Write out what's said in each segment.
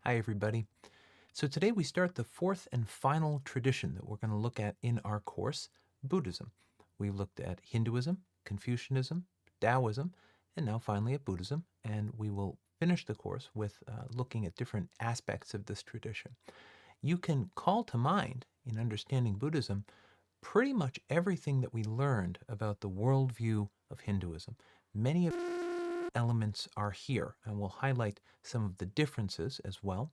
Hi, everybody. So today we start the fourth and final tradition that we're going to look at in our course, Buddhism. We've looked at Hinduism, Confucianism, Taoism, and now finally at Buddhism. And we will finish the course with looking at different aspects of this tradition. You can call to mind, in understanding Buddhism, pretty much everything that we learned about the worldview of Hinduism. Many of elements are here, and we'll highlight some of the differences as well.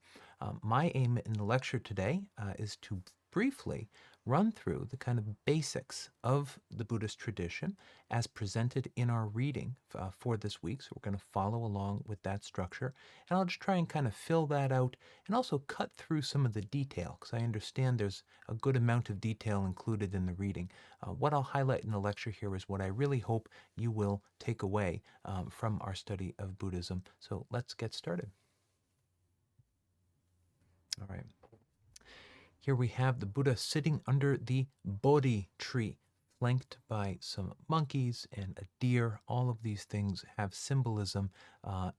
My aim in the lecture today is to briefly run through the kind of basics of the Buddhist tradition as presented in our reading for this week. So we're going to follow along with that structure, and I'll just try and kind of fill that out and also cut through some of the detail because I understand there's a good amount of detail included in the reading. What I'll highlight in the lecture here is what I really hope you will take away from our study of Buddhism. So let's get started. All right. Here we have the Buddha sitting under the Bodhi tree, flanked by some monkeys and a deer. All of these things have symbolism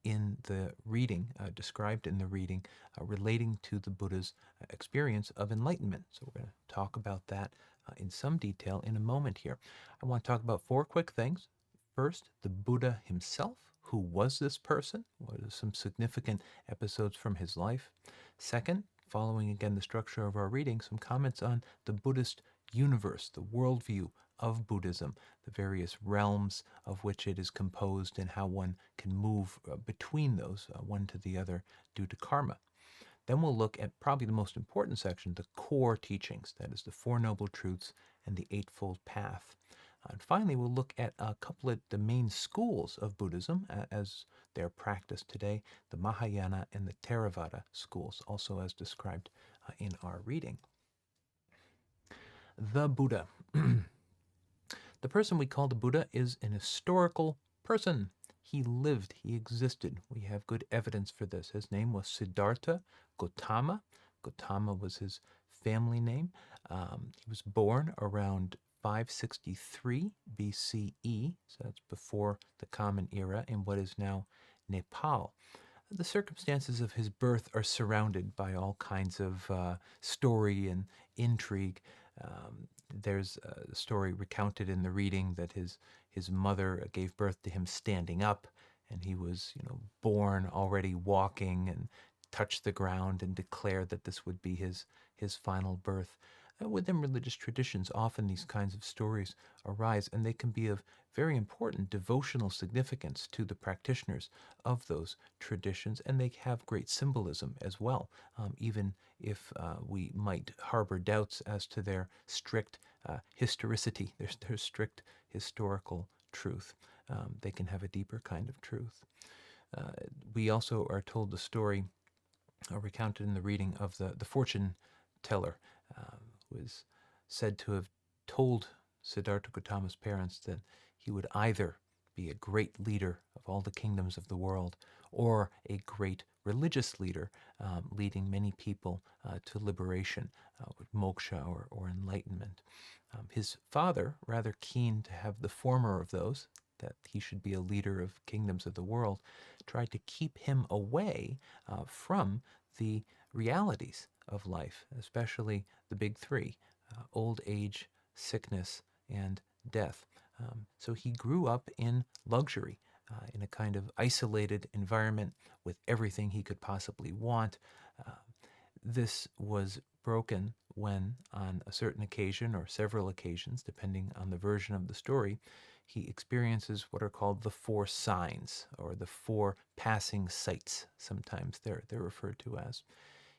in the reading, described in the reading, relating to the Buddha's experience of enlightenment. So we're going to talk about that in some detail in a moment here. I want to talk about four quick things. First, the Buddha himself. Who was this person? What are some significant episodes from his life? Second, following again the structure of our reading, some comments on the Buddhist universe, the worldview of Buddhism, the various realms of which it is composed, and how one can move between those, one to the other, due to karma. Then we'll look at probably the most important section, the core teachings, that is the Four Noble Truths and the Eightfold Path. And finally, we'll look at a couple of the main schools of Buddhism as they're practiced today, the Mahayana and the Theravada schools, also as described in our reading. The Buddha. The person we call the Buddha is an historical person. He lived, he existed. We have good evidence for this. His name was Siddhartha Gautama. Gautama was his family name. He was born around 563 BCE, so that's before the Common Era, in what is now Nepal. The circumstances of his birth are surrounded by all kinds of story and intrigue. There's a story recounted in the reading that his mother gave birth to him standing up, and he was, born already walking and touched the ground and declared that this would be his final birth. Within religious traditions, often these kinds of stories arise, and they can be of very important devotional significance to the practitioners of those traditions, and they have great symbolism as well, even if we might harbor doubts as to their strict historicity, their strict historical truth. They can have a deeper kind of truth. We also are told the story recounted in the reading of the fortune teller, who is said to have told Siddhartha Gautama's parents that he would either be a great leader of all the kingdoms of the world or a great religious leader, leading many people to liberation, with moksha or enlightenment. His father, rather keen to have the former of those, that he should be a leader of kingdoms of the world, tried to keep him away from the realities of life, especially the big three, old age, sickness, and death. So he grew up in luxury, in a kind of isolated environment with everything he could possibly want. This was broken when, on a certain occasion or several occasions, depending on the version of the story, he experiences what are called the four signs, or the four passing sights, sometimes they're referred to as.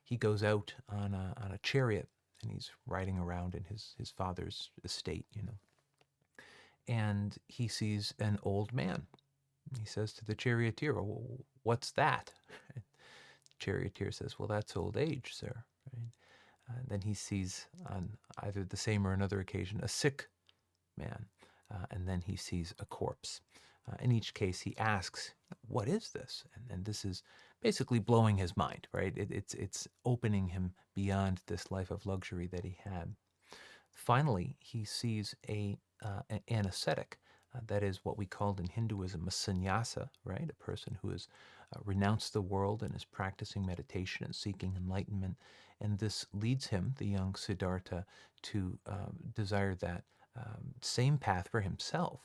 He goes out on a chariot, and he's riding around in his father's estate, and he sees an old man. He says to the charioteer, "Well, what's that?" The charioteer says, "Well, that's old age, sir." Right? Then he sees, on either the same or another occasion, a sick man, and then he sees a corpse. In each case, he asks, "What is this?" And this is basically blowing his mind, right? It's opening him beyond this life of luxury that he had. Finally, he sees an ascetic. That is what we called in Hinduism a sannyasa, right? A person who is renounced the world and is practicing meditation and seeking enlightenment. And this leads him, the young Siddhartha, to desire that same path for himself.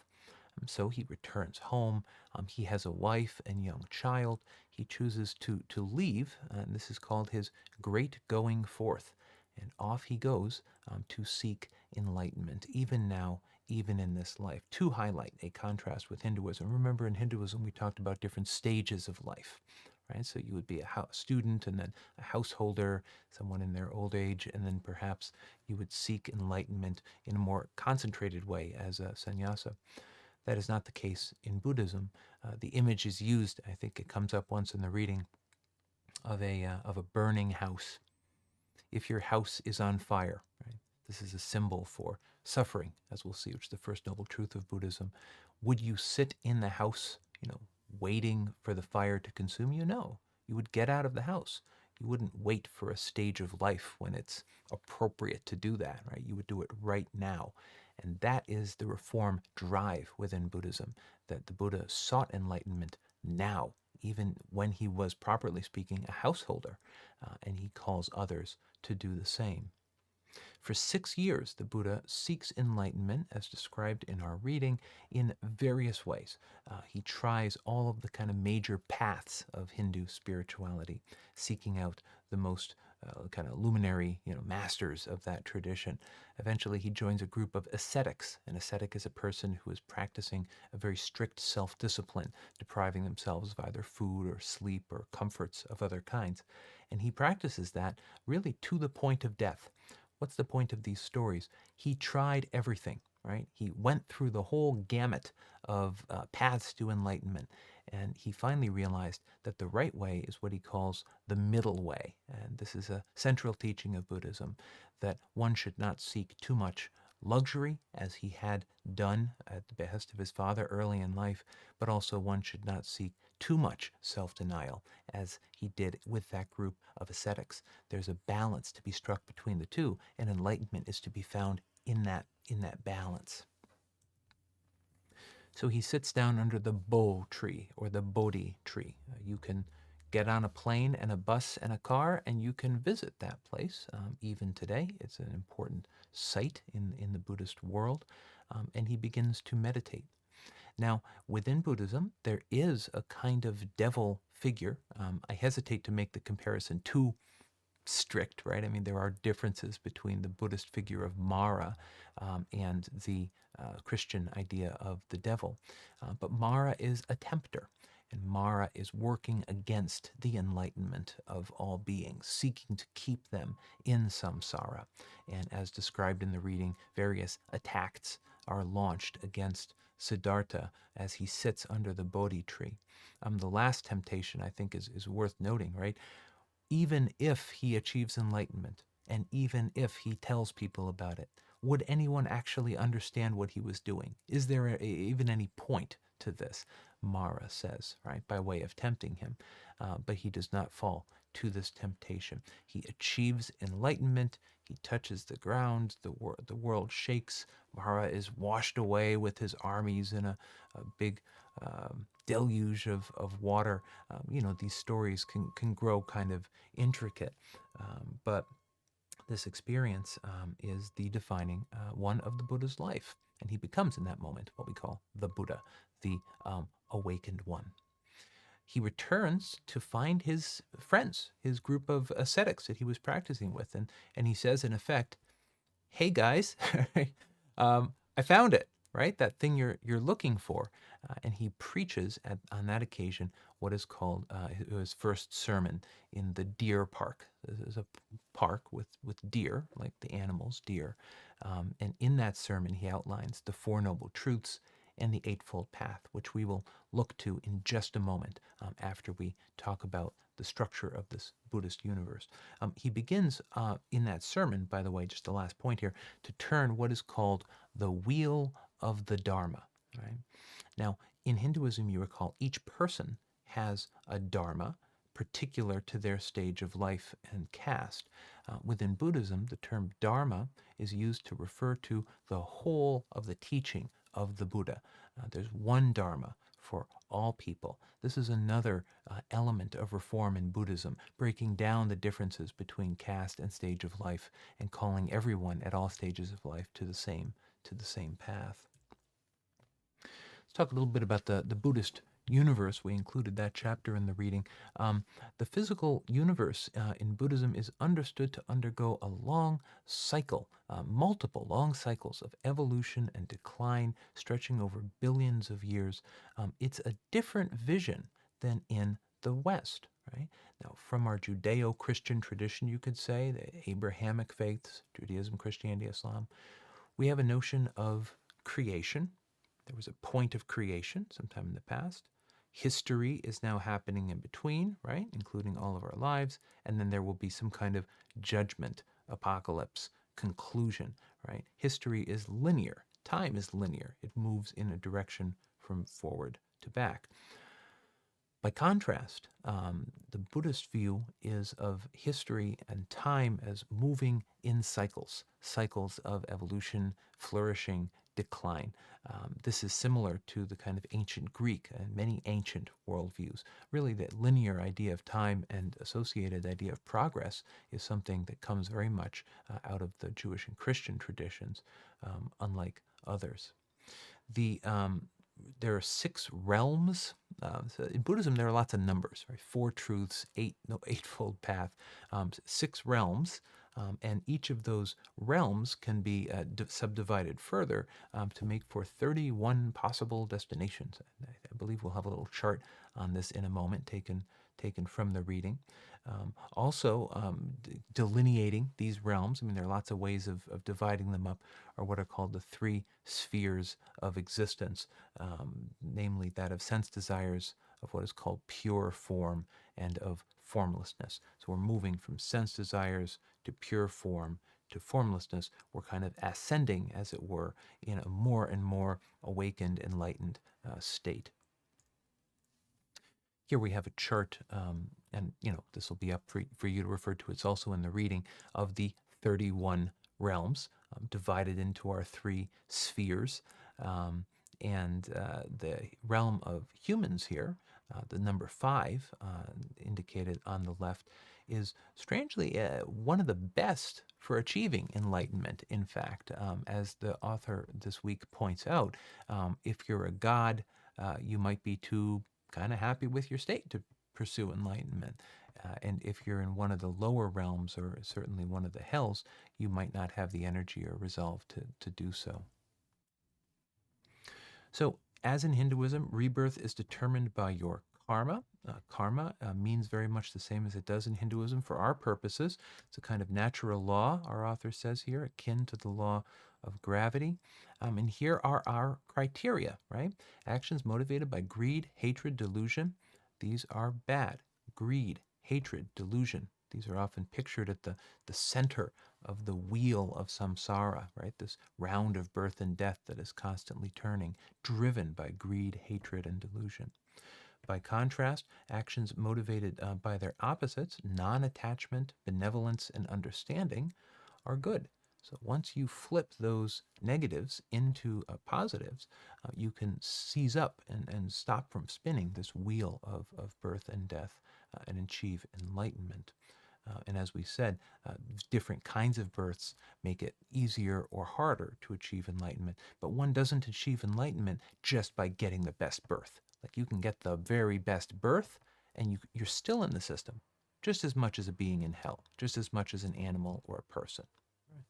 So he returns home. He has a wife and young child. He chooses to leave, and this is called his great going forth. And off he goes to seek enlightenment, even now, even in this life, to highlight a contrast with Hinduism. Remember, in Hinduism, we talked about different stages of life, right? So you would be a student, and then a householder, someone in their old age, and then perhaps you would seek enlightenment in a more concentrated way as a sannyasa. That is not the case in Buddhism. The image is used, I think it comes up once in the reading, of a burning house. If your house is on fire, right? This is a symbol for suffering, as we'll see, which is the first noble truth of Buddhism. Would you sit in the house, waiting for the fire to consume you? No. You would get out of the house. You wouldn't wait for a stage of life when it's appropriate to do that, right? You would do it right now. And that is the reform drive within Buddhism, that the Buddha sought enlightenment now, even when he was, properly speaking, a householder, and he calls others to do the same. For 6 years, the Buddha seeks enlightenment, as described in our reading, in various ways. He tries all of the kind of major paths of Hindu spirituality, seeking out the most kind of luminary, masters of that tradition. Eventually, he joins a group of ascetics. An ascetic is a person who is practicing a very strict self-discipline, depriving themselves of either food or sleep or comforts of other kinds. And he practices that really to the point of death. What's the point of these stories? He tried everything, right? He went through the whole gamut of paths to enlightenment, and he finally realized that the right way is what he calls the middle way. And this is a central teaching of Buddhism, that one should not seek too much luxury, as he had done at the behest of his father early in life, but also one should not seek too much self-denial, as he did with that group of ascetics. There's a balance to be struck between the two, and enlightenment is to be found in that balance. So he sits down under the Bo tree, or the Bodhi tree. You can get on a plane and a bus and a car, and you can visit that place. Even today, it's an important site in the Buddhist world. And he begins to meditate. Now, within Buddhism, there is a kind of devil figure. I hesitate to make the comparison too strict, right? I mean, there are differences between the Buddhist figure of Mara and the Christian idea of the devil. But Mara is a tempter, and Mara is working against the enlightenment of all beings, seeking to keep them in samsara. And as described in the reading, various attacks are launched against Siddhartha as he sits under the Bodhi tree. The last temptation, I think, is worth noting, right? Even if he achieves enlightenment, and even if he tells people about it, would anyone actually understand what he was doing? Is there even any point to this? Mara says, right, by way of tempting him. But he does not fall to this temptation. He achieves enlightenment. He touches the ground. The world shakes. Mara is washed away with his armies in a big deluge of water. These stories can grow kind of intricate, but this experience is the defining one of the Buddha's life. And he becomes, in that moment, what we call the Buddha, the awakened one. He returns to find his friends, his group of ascetics that he was practicing with. And he says, in effect, hey guys, I found it, right? That thing you're looking for. And he preaches on that occasion what is called his first sermon in the deer park. This is a park with deer, like the animals, deer. And in that sermon, he outlines the Four Noble Truths and the Eightfold Path, which we will look to in just a moment after we talk about the structure of this Buddhist universe. He begins in that sermon, by the way, just the last point here, to turn what is called the wheel of the Dharma. Right? Now, in Hinduism, you recall, each person has a Dharma particular to their stage of life and caste. Within Buddhism, the term Dharma is used to refer to the whole of the teaching of the Buddha. There's one Dharma for all people. This is another element of reform in Buddhism, breaking down the differences between caste and stage of life and calling everyone at all stages of life to the same path. Let's talk a little bit about the Buddhist universe. We included that chapter in the reading. The physical universe in Buddhism is understood to undergo a long cycle, multiple long cycles of evolution and decline stretching over billions of years. It's a different vision than in the West, right? Now, from our Judeo-Christian tradition, you could say, the Abrahamic faiths, Judaism, Christianity, Islam, we have a notion of creation. There was a point of creation sometime in the past. History is now happening in between, right, including all of our lives, and then there will be some kind of judgment, apocalypse, conclusion, right? History is linear. Time is linear. It moves in a direction from forward to back. By contrast, the Buddhist view is of history and time as moving in cycles, cycles of evolution, flourishing, decline. This is similar to the kind of ancient Greek and many ancient worldviews. Really, that linear idea of time and associated idea of progress is something that comes very much out of the Jewish and Christian traditions, unlike others. There are 6 realms. So in Buddhism, there are lots of numbers, right? 4 truths, Eightfold Path, 6 realms, and each of those realms can be subdivided further to make for 31 possible destinations. I believe we'll have a little chart on this in a moment, taken from the reading. Delineating these realms, I mean, there are lots of ways of dividing them up, are what are called the 3 spheres of existence, namely that of sense desires, of what is called pure form, and of formlessness. So we're moving from sense desires to pure form to formlessness. We're kind of ascending, as it were, in a more and more awakened, enlightened state. Here we have a chart, and this will be up for you to refer to. It's also in the reading of the 31 realms divided into our 3 spheres. And the realm of humans here, the number 5 indicated on the left, is strangely one of the best for achieving enlightenment. In fact, as the author this week points out, if you're a god, you might be too kind of happy with your state to pursue enlightenment. And if you're in one of the lower realms, or certainly one of the hells, you might not have the energy or resolve to do so. So, as in Hinduism, rebirth is determined by your karma. Karma means very much the same as it does in Hinduism for our purposes. It's a kind of natural law, our author says here, akin to the law of gravity. And here are our criteria, right? Actions motivated by greed, hatred, delusion. These are bad. Greed, hatred, delusion. These are often pictured at the center of the wheel of samsara, right? This round of birth and death that is constantly turning, driven by greed, hatred, and delusion. By contrast, actions motivated by their opposites, non-attachment, benevolence, and understanding, are good. So once you flip those negatives into positives, you can seize up and stop from spinning this wheel of birth and death and achieve enlightenment. And as we said, different kinds of births make it easier or harder to achieve enlightenment. But one doesn't achieve enlightenment just by getting the best birth. Like, you can get the very best birth and you're still in the system, just as much as a being in hell, just as much as an animal or a person. Right?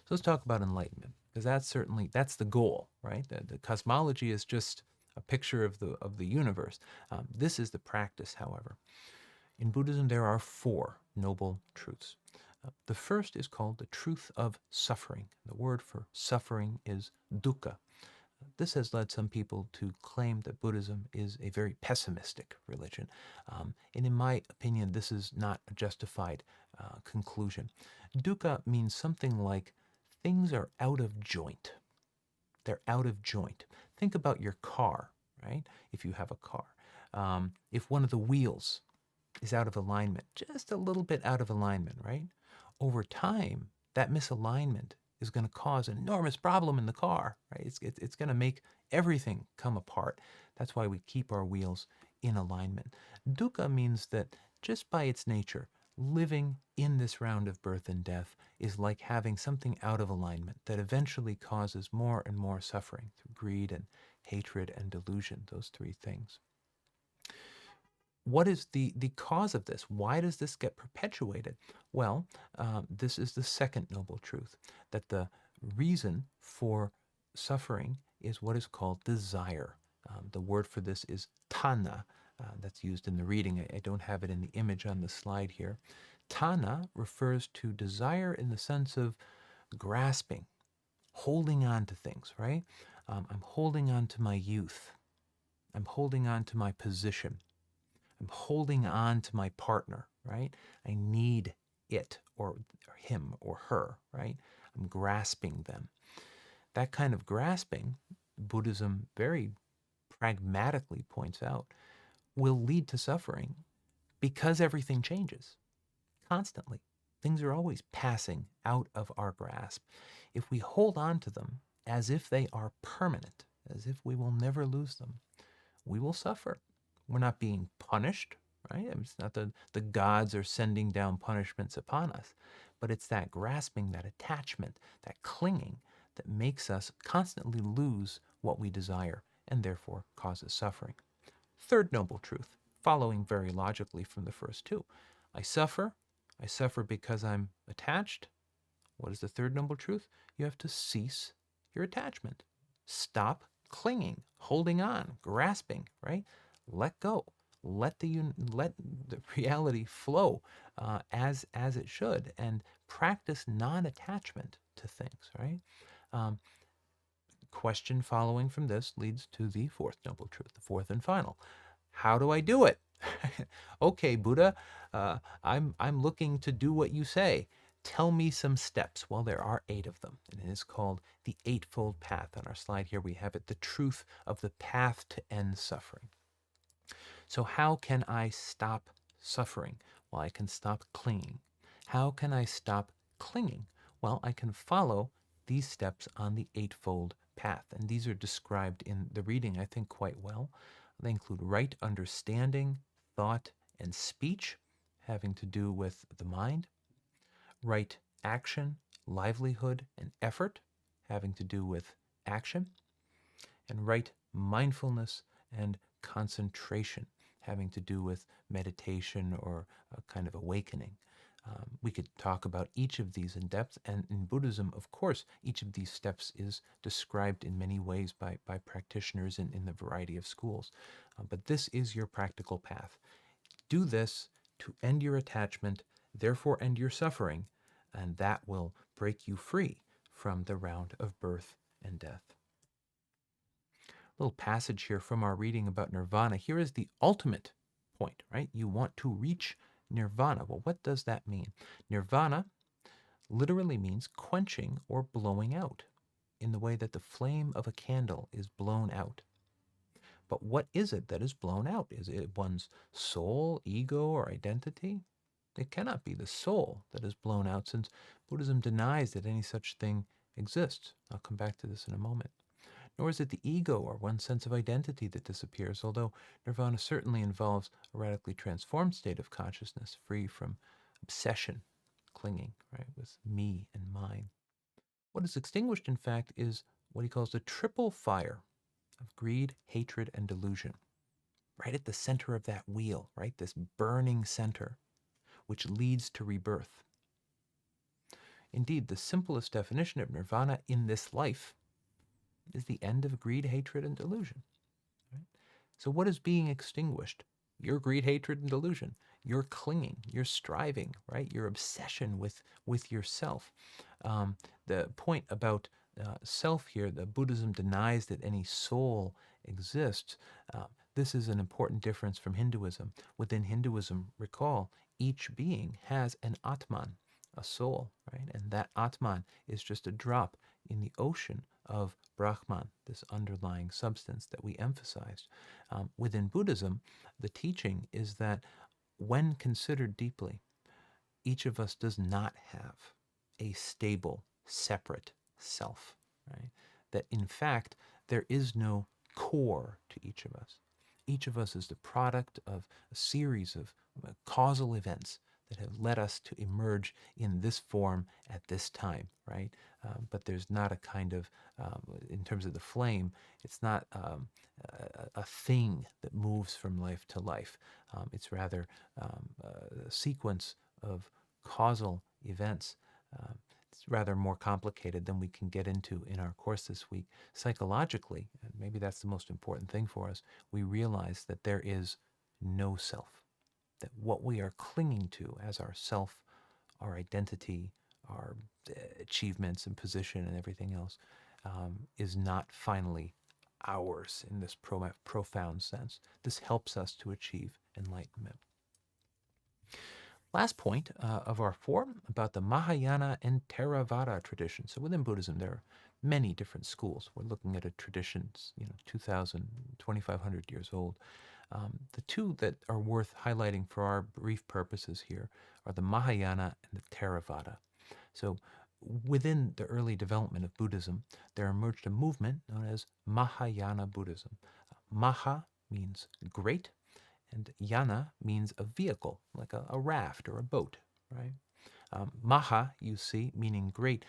So let's talk about enlightenment, because that's the goal, right? The cosmology is just a picture of the universe. This is the practice, however. In Buddhism, there are 4 noble truths. The first is called the truth of suffering. The word for suffering is dukkha. This has led some people to claim that Buddhism is a very pessimistic religion. And in my opinion, this is not a justified conclusion. Dukkha means something like things are out of joint. They're out of joint. Think about your car, right? If you have a car. If one of the wheels is out of alignment, just a little bit out of alignment, right? Over time, that misalignment is going to cause an enormous problem in the car, right? It's going to make everything come apart. That's why we keep our wheels in alignment. Dukkha means that just by its nature, living in this round of birth and death is like having something out of alignment that eventually causes more and more suffering through greed and hatred and delusion, those three things. What is the cause of this? Why does this get perpetuated? Well, this is the second noble truth, that the reason for suffering is what is called desire. The word for this is tana. That's used in the reading. I don't have it in the image on the slide here. Tana refers to desire in the sense of grasping, holding on to things, right? I'm holding on to my youth. I'm holding on to my position. I'm holding on to my partner, right? I need it or him or her, right? I'm grasping them. That kind of grasping, Buddhism very pragmatically points out, will lead to suffering because everything changes constantly. Things are always passing out of our grasp. If we hold on to them as if they are permanent, as if we will never lose them, we will suffer. We're not being punished, right? It's not the gods are sending down punishments upon us, but it's that grasping, that attachment, that clinging that makes us constantly lose what we desire and therefore causes suffering. Third noble truth, following very logically from the first two. I suffer. I suffer because I'm attached. What is the third noble truth? You have to cease your attachment. Stop clinging, holding on, grasping, right? Let go. Let the reality flow as it should, and practice non-attachment to things, right? Um, Question following from this leads to the fourth noble truth, the fourth and final. How do I do it? Okay, Buddha, I'm looking to do what you say. Tell me some steps. Well, there are 8 of them, and it is called the Eightfold Path. On our slide here, we have it, the truth of the path to end suffering. So how can I stop suffering? Well, I can stop clinging. How can I stop clinging? Well, I can follow these steps on the Eightfold Path, and these are described in the reading, I think, quite well. They include right understanding, thought, and speech, having to do with the mind, right action, livelihood, and effort, having to do with action, and right mindfulness and concentration, having to do with meditation or a kind of awakening. We could talk about each of these in depth, and in Buddhism, of course, each of these steps is described in many ways by practitioners in the variety of schools. But this is your practical path. Do this to end your attachment, therefore end your suffering, and that will break you free from the round of birth and death. Little passage here from our reading about nirvana. Here is the ultimate point, right? You want to reach nirvana. Well, what does that mean? Nirvana literally means quenching or blowing out, in the way that the flame of a candle is blown out. But what is it that is blown out? Is it one's soul, ego, or identity? It cannot be the soul that is blown out, since Buddhism denies that any such thing exists. I'll come back to this in a moment. Nor is it the ego or one's sense of identity that disappears, although nirvana certainly involves a radically transformed state of consciousness, free from obsession, clinging, right, with me and mine. What is extinguished, in fact, is what he calls the triple fire of greed, hatred, and delusion, right at the center of that wheel, right, this burning center, which leads to rebirth. Indeed, the simplest definition of nirvana in this life is the end of greed, hatred, and delusion. Right? So what is being extinguished? Your greed, hatred, and delusion. Your clinging, your striving, right? Your obsession with yourself. The point about self here, the Buddhism denies that any soul exists. This is an important difference from Hinduism. Within Hinduism, recall, each being has an Atman, a soul, right? And that Atman is just a drop in the ocean of Brahman, this underlying substance that we emphasized. Within Buddhism, the teaching is that when considered deeply, each of us does not have a stable, separate self, right? That in fact, there is no core to each of us. Each of us is the product of a series of causal events that have led us to emerge in this form at this time, right? But there's not a kind of, in terms of the flame, it's not a thing that moves from life to life. It's rather a sequence of causal events. It's rather more complicated than we can get into in our course this week. Psychologically, and maybe that's the most important thing for us, we realize that there is no self, that what we are clinging to as our self, our identity, our achievements and position and everything else, is not finally ours in this profound sense. This helps us to achieve enlightenment. Last point of our four about the Mahayana and Theravada tradition. So within Buddhism, there are many different schools. We're looking at a tradition, 2,000, 2,500 years old. The two that are worth highlighting for our brief purposes here are the Mahayana and the Theravada. So within the early development of Buddhism, there emerged a movement known as Mahayana Buddhism. Maha means great, and yana means a vehicle, like a raft or a boat, right? Maha, you see, meaning great,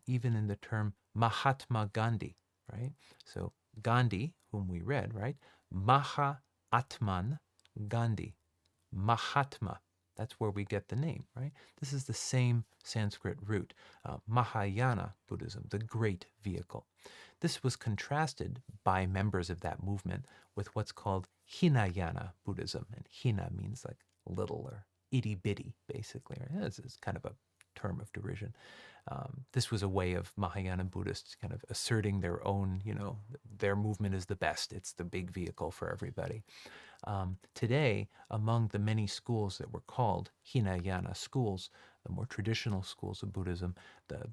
even in the term Mahatma Gandhi, right? So Gandhi, whom we read, right? Maha Atman Gandhi, Mahatma. That's where we get the name, right? This is the same Sanskrit root, Mahayana Buddhism, the great vehicle. This was contrasted by members of that movement with what's called Hinayana Buddhism. And Hina means like little or itty bitty, basically. Right? It's kind of a term of derision. This was a way of Mahayana Buddhists kind of asserting their own, their movement is the best. It's the big vehicle for everybody. Today, among the many schools that were called Hinayana schools, the more traditional schools of Buddhism,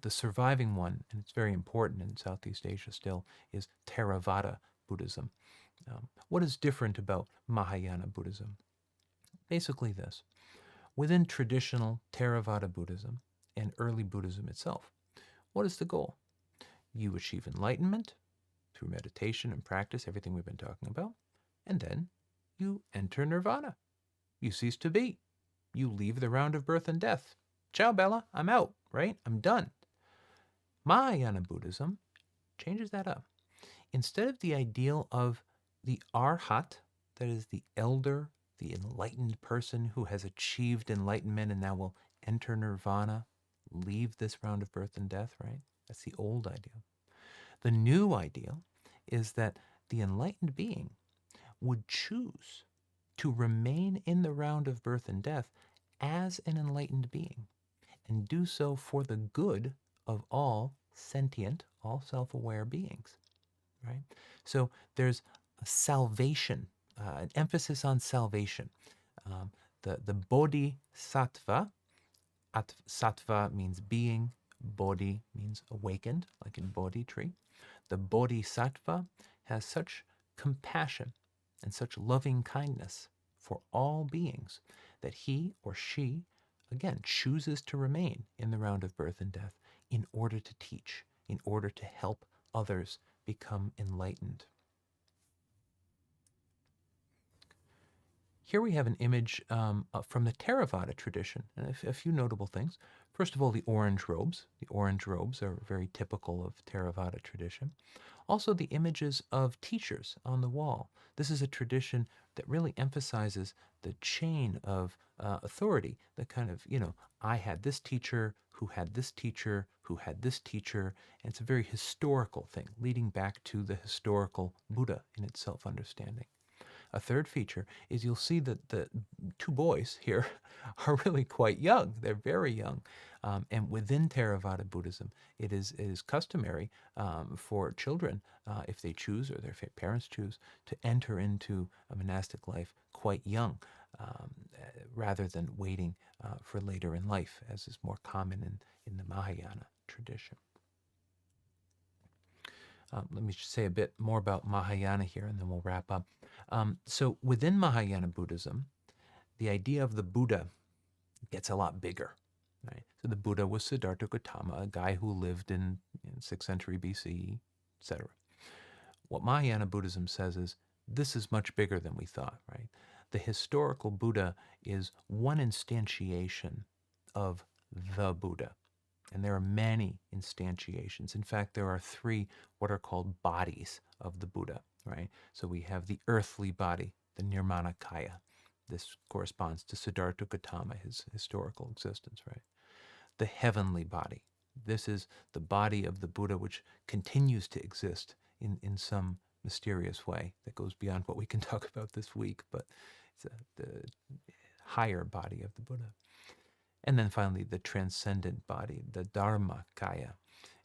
the surviving one, and it's very important in Southeast Asia still, is Theravada Buddhism. What is different about Mahayana Buddhism? Basically this. Within traditional Theravada Buddhism and early Buddhism itself, what is the goal? You achieve enlightenment through meditation and practice, everything we've been talking about, and then you enter Nirvana. You cease to be. You leave the round of birth and death. Ciao, Bella. I'm out, right? I'm done. Mahayana Buddhism changes that up. Instead of the ideal of the arhat, that is the elder, the enlightened person who has achieved enlightenment and now will enter Nirvana, leave this round of birth and death, right? That's the old ideal. The new ideal is that the enlightened being would choose to remain in the round of birth and death as an enlightened being and do so for the good of all sentient, all self-aware beings, right? So there's a salvation, an emphasis on salvation. The bodhisattva, sattva means being, bodhi means awakened, like in Bodhi tree. The bodhisattva has such compassion and such loving kindness for all beings that he or she, again, chooses to remain in the round of birth and death in order to teach, in order to help others become enlightened. Here we have an image from the Theravada tradition, and a few notable things. First of all, the orange robes. The orange robes are very typical of Theravada tradition. Also, the images of teachers on the wall. This is a tradition that really emphasizes the chain of authority, the kind of, I had this teacher, who had this teacher, who had this teacher, and it's a very historical thing, leading back to the historical Buddha in its self-understanding. A third feature is you'll see that the two boys here are really quite young. They're very young. And within Theravada Buddhism, it is customary for children, if they choose or their parents choose, to enter into a monastic life quite young, rather than waiting for later in life, as is more common in the Mahayana tradition. Let me just say a bit more about Mahayana here, and then we'll wrap up. So within Mahayana Buddhism, the idea of the Buddha gets a lot bigger. Right? So the Buddha was Siddhartha Gautama, a guy who lived in 6th century BC, etc. What Mahayana Buddhism says is, this is much bigger than we thought, right? The historical Buddha is one instantiation of the Buddha. And there are many instantiations. In fact, there are three what are called bodies of the Buddha, right? So we have the earthly body, the Nirvana Kaya. This corresponds to Siddhartha Gautama, his historical existence, right? The heavenly body. This is the body of the Buddha which continues to exist in some mysterious way that goes beyond what we can talk about this week, but it's the higher body of the Buddha. And then finally, the transcendent body, the Dharmakaya.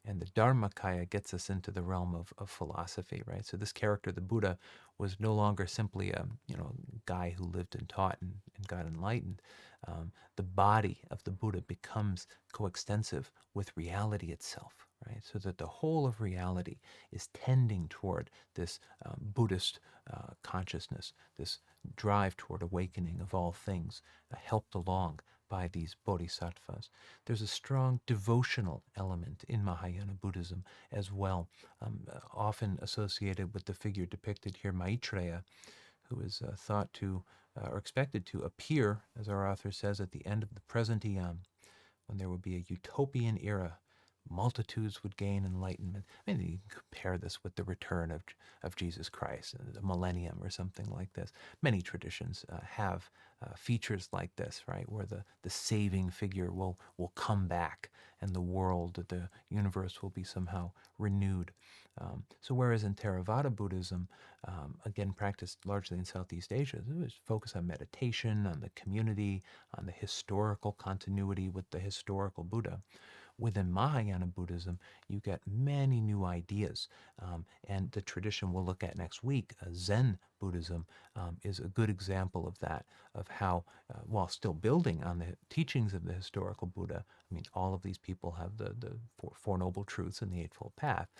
And the Dharmakaya gets us into the realm of philosophy, right? So this character, the Buddha, was no longer simply a guy who lived and taught and got enlightened. The body of the Buddha becomes coextensive with reality itself, right? So that the whole of reality is tending toward this Buddhist consciousness, this drive toward awakening of all things, helped along by these bodhisattvas. There's a strong devotional element in Mahayana Buddhism as well, often associated with the figure depicted here, Maitreya, who is thought to or expected to appear, as our author says, at the end of the present eon, when there would be a utopian era. Multitudes would gain enlightenment. I mean, you can compare this with the return of Jesus Christ, the millennium or something like this. Many traditions have features like this, right, where the saving figure will come back and the world, the universe will be somehow renewed. So whereas in Theravada Buddhism, again practiced largely in Southeast Asia, it was focused on meditation, on the community, on the historical continuity with the historical Buddha. Within Mahayana Buddhism, you get many new ideas. And the tradition we'll look at next week, Zen Buddhism, is a good example of that, of how, while still building on the teachings of the historical Buddha, I mean, all of these people have the Four Noble Truths and the Eightfold Path,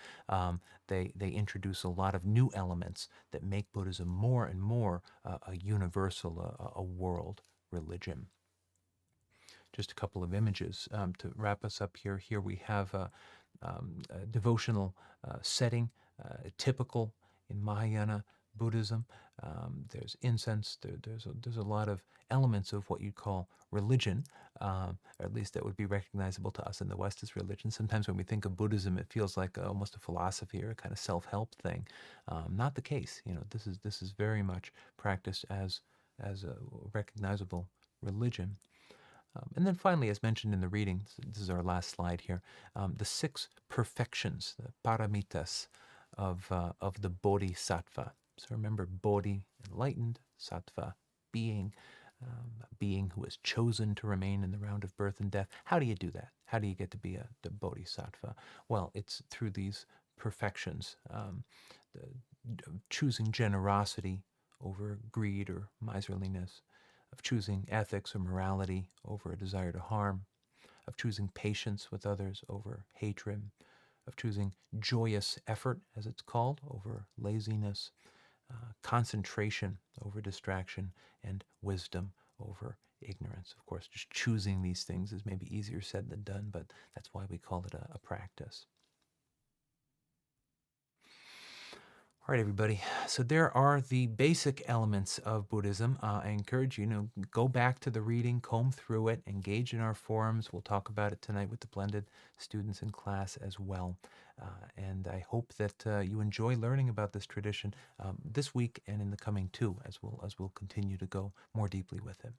they introduce a lot of new elements that make Buddhism more and more a universal, a world religion. Just a couple of images to wrap us up here. Here we have a devotional setting, typical in Mahayana Buddhism. There's incense. There's a lot of elements of what you'd call religion, or at least that would be recognizable to us in the West as religion. Sometimes when we think of Buddhism, it feels like almost a philosophy or a kind of self-help thing. Not the case. This is very much practiced as a recognizable religion. And then finally, as mentioned in the reading, this is our last slide here, the six perfections, the paramitas of the bodhisattva. So remember, bodhi, enlightened, sattva, being, a being who has chosen to remain in the round of birth and death. How do you do that? How do you get to be the bodhisattva? Well, it's through these perfections, choosing generosity over greed or miserliness, of choosing ethics or morality over a desire to harm, of choosing patience with others over hatred, of choosing joyous effort, as it's called, over laziness, concentration over distraction, and wisdom over ignorance. Of course, just choosing these things is maybe easier said than done, but that's why we call it a practice. All right, everybody. So there are the basic elements of Buddhism. I encourage you, go back to the reading, comb through it, engage in our forums. We'll talk about it tonight with the blended students in class as well. And I hope that you enjoy learning about this tradition this week and in the coming two, as we'll continue to go more deeply with it.